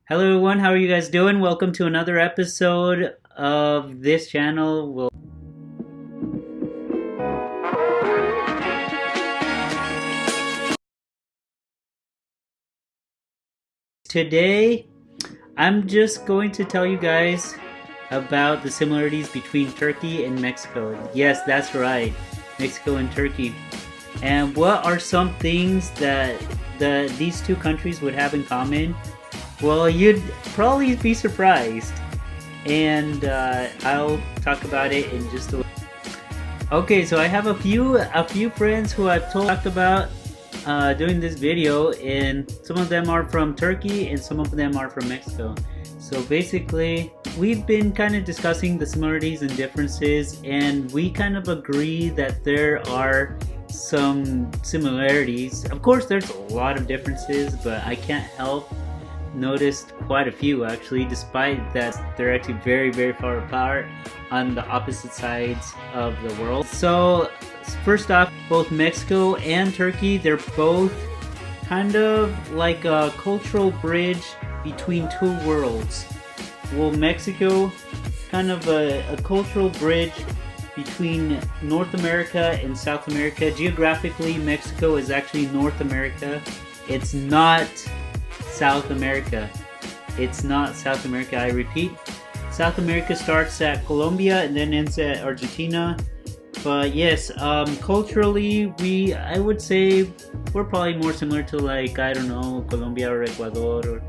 Hello everyone, how are you guys doing? Welcome to another episode of this channel. Today, I'm just going to tell you guys about the similarities between Turkey and Mexico. Yes, that's right, Mexico and Turkey. And what are some things that these two countries would have in common? Well, you'd probably be surprised. And I'll talk about it in just a little. Okay, so I have a few friends who I've talked about doing this video, and some of them are from Turkey and some of them are from Mexico. So basically, we've been kind of discussing the similarities and differences, and we kind of agree that there are some similarities. Of course, there's a lot of differences, but I can't help noticed quite a few actually, despite that they're actually very far apart on the opposite sides of the world. So first off, both Mexico and Turkey, they're both kind of like a cultural bridge between two worlds. Well, Mexico, kind of a cultural bridge between North America and South America. Geographically, Mexico is actually North America. It's not South America. It's not South America. I repeat, South America starts at Colombia and then ends at Argentina. But yes, culturally, I would say we're probably more similar to, like, I don't know, Colombia or Ecuador or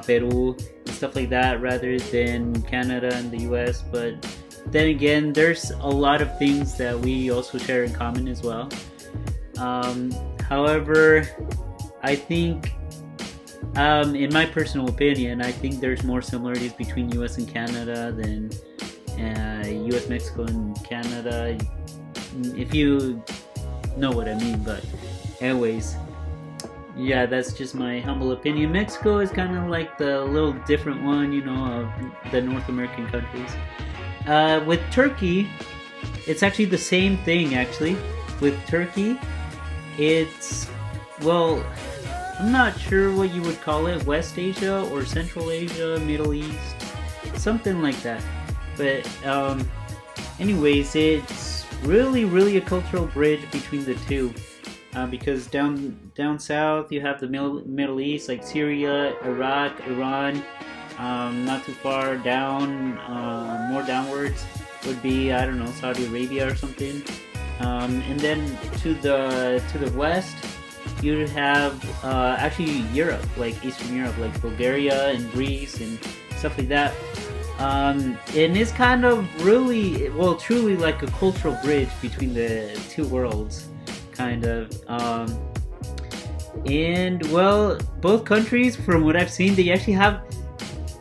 Peru and stuff like that, rather than Canada and the US. But then again, there's a lot of things that we also share in common as well. However, I think in my personal opinion, I think there's more similarities between US and Canada than US, Mexico, and Canada, if you know what I mean. But anyways, yeah, that's just my humble opinion. Mexico is kind of like the little different one, you know, of the North American countries. With Turkey, it's actually the same thing, actually. With Turkey, it's, well, I'm not sure what you would call it, West Asia or Central Asia, Middle East, something like that. But anyways, it's really a cultural bridge between the two, because down south you have the Middle East, like Syria, Iraq, Iran. Not too far down, more downwards would be, I don't know, Saudi Arabia or something. And then to the west, you have actually Europe, like Eastern Europe, like Bulgaria and Greece and stuff like that. And it's kind of really, well, truly like a cultural bridge between the two worlds, kind of. And well, both countries, from what I've seen, they actually have,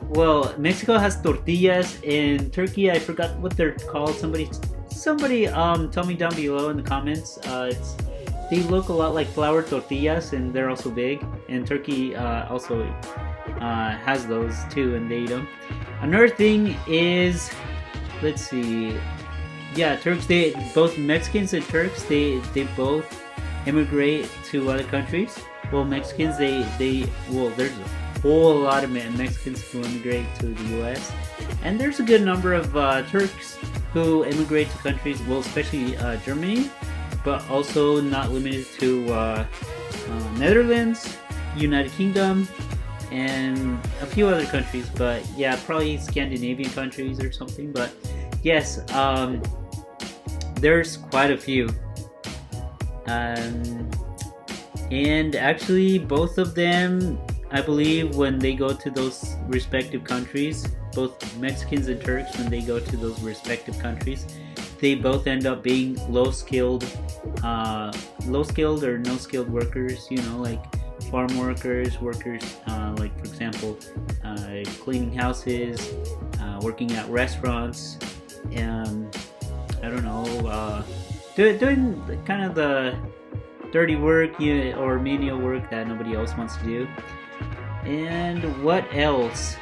well, Mexico has tortillas, and Turkey, I forgot what they're called. Somebody tell me down below in the comments. They look a lot like flour tortillas, and they're also big. And Turkey also has those too, and they eat them. Another thing is, let's see, yeah, Turks. Both Mexicans and Turks, they both immigrate to other countries. Well, Mexicans, well, there's a whole lot of Mexicans who immigrate to the U.S. and there's a good number of Turks who immigrate to countries, well, especially Germany, but also not limited to Netherlands, United Kingdom, and a few other countries. But yeah, probably Scandinavian countries or something. But yes, there's quite a few. And actually, both of them, I believe, when they go to those respective countries, both Mexicans and Turks, when they go to those respective countries, they both end up being low-skilled or no-skilled workers, you know, like farm workers, like, for example, cleaning houses, working at restaurants, I don't know, doing kind of the dirty work, or menial work that nobody else wants to do. And what else?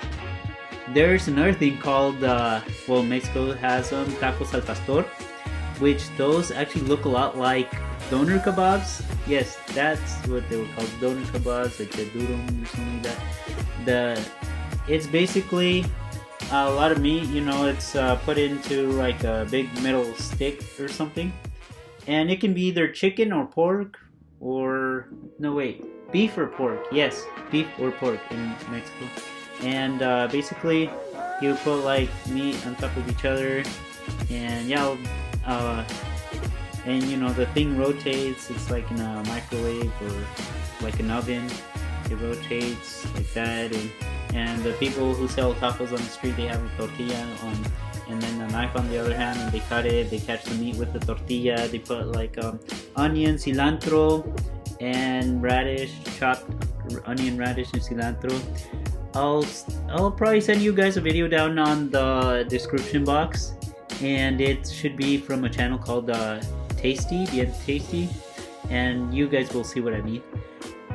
There's another thing called, well, Mexico has tacos al pastor, which those actually look a lot like doner kebabs. Yes, that's what they were called, doner kebabs, like the durum or something like that. It's basically a lot of meat. You know, it's put into like a big metal stick or something, and it can be either chicken or pork, or no wait, beef or pork. Yes, beef or pork in Mexico. And basically, you put like meat on top of each other, and yeah, and you know the thing rotates. It's like in a microwave or like an oven. It rotates like that, and the people who sell tacos on the street, they have a tortilla on, and then a knife on the other hand, and they cut it. They catch the meat with the tortilla. They put like onion, cilantro, and radish, chopped onion, radish, and cilantro. I'll probably send you guys a video down on the description box, and it should be from a channel called Tasty, Bien Tasty, and you guys will see what I mean.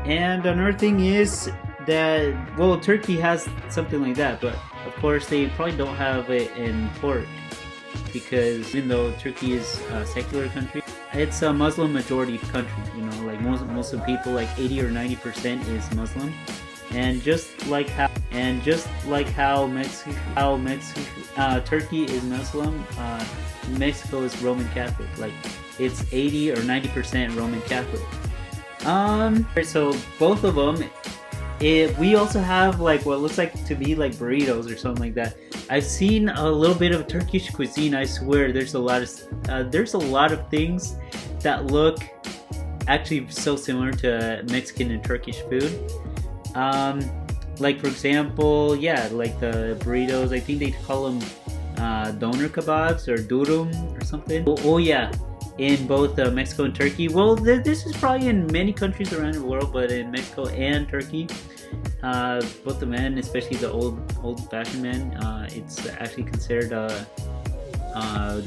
And another thing is that, well, Turkey has something like that, but of course they probably don't have it in pork, because even though Turkey is a secular country, it's a Muslim majority country. You know, like most of the people, like 80 or 90% is Muslim, and just like how Turkey is Muslim, Mexico is Roman Catholic. Like it's 80 or 90% Roman Catholic. So both of them. We also have like what looks like to be like burritos or something like that. I've seen a little bit of Turkish cuisine. I swear, there's a lot of things that look actually so similar to Mexican and Turkish food. Like for example, yeah, like the burritos. I think they call them doner kebabs or durum or something. Oh yeah. In both Mexico and Turkey. Well, this is probably in many countries around the world, but in Mexico and Turkey, both the men, especially the old-fashioned men, it's actually considered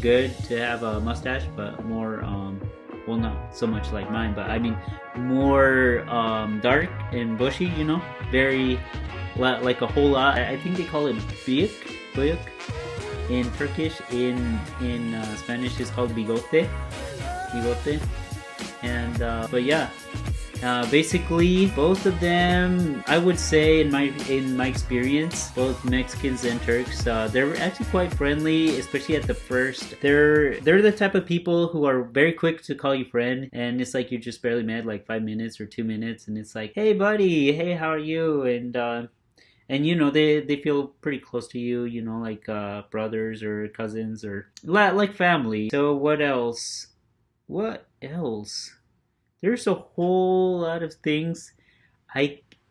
good to have a mustache, but more, well, not so much like mine, but I mean more dark and bushy. You know, very like a whole lot. I think they call it bıyık. In Turkish, in Spanish, it's called bigote, and but yeah, basically both of them, I would say in my experience, both Mexicans and Turks, they're actually quite friendly, especially at the first. They're the type of people who are very quick to call you friend, and it's like you just barely met, like 5 minutes or 2 minutes, and it's like, hey buddy, hey, how are you? And you know, they feel pretty close to you, you know, like brothers or cousins or like family. So what else? There's a whole lot of things.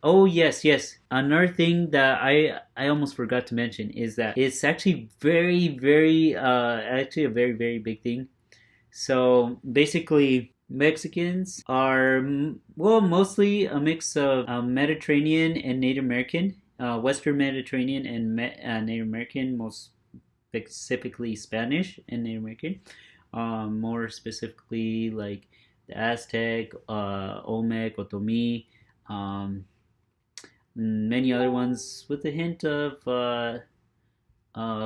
Oh yes. Another thing that I almost forgot to mention is that it's actually actually a very, very big thing. So basically, Mexicans are, well, mostly a mix of Mediterranean and Native American. Western Mediterranean and Native American, most specifically Spanish and Native American. More specifically, like the Aztec, Olmec, Otomi, many other ones with a hint of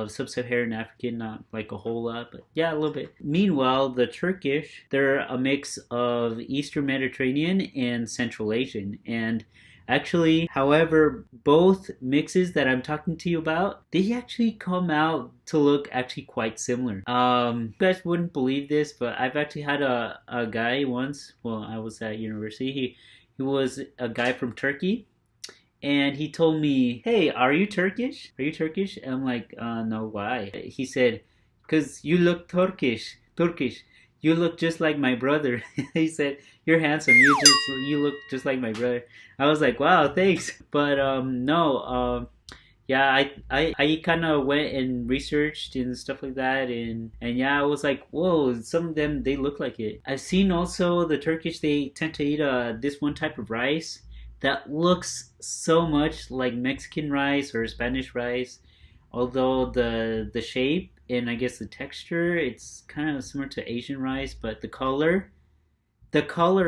sub-Saharan African, not like a whole lot, but yeah, a little bit. Meanwhile, the Turkish, they're a mix of Eastern Mediterranean and Central Asian, and actually, however, both mixes that I'm talking to you about, they actually come out to look actually quite similar. You guys wouldn't believe this, but I've actually had a guy once, well, I was at university, he was a guy from Turkey, and he told me, hey, are you Turkish? Are you Turkish? And I'm like, no, why? He said, because you look Turkish. You look just like my brother. He said, you're handsome. You look just like my brother. I was like, wow, thanks. But no, yeah, I kind of went and researched and stuff like that, and yeah, I was like, whoa, some of them, they look like it. I've seen also the Turkish, they tend to eat this one type of rice that looks so much like Mexican rice or Spanish rice, although the shape and I guess the texture, it's kind of similar to Asian rice, but the color,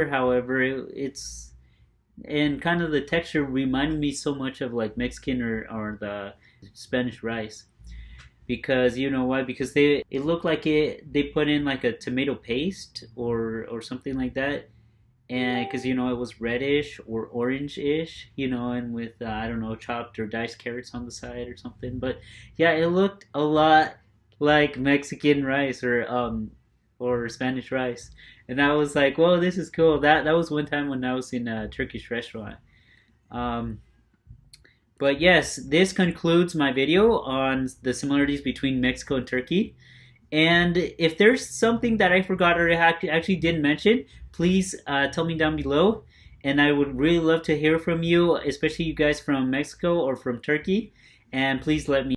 however, it's, and kind of the texture reminded me so much of like Mexican or the Spanish rice. Because you know why? Because it looked like they put in like a tomato paste or something like that, and because you know it was reddish or orange-ish, you know, and with I don't know, chopped or diced carrots on the side or something. But yeah, it looked a lot like Mexican rice or Spanish rice, and I was like, "Whoa, this is cool." That was one time when I was in a Turkish restaurant. Um, but yes, this concludes my video on the similarities between Mexico and Turkey. And if there's something that I forgot or actually didn't mention, please tell me down below. And I would really love to hear from you, especially you guys from Mexico or from Turkey. And please let me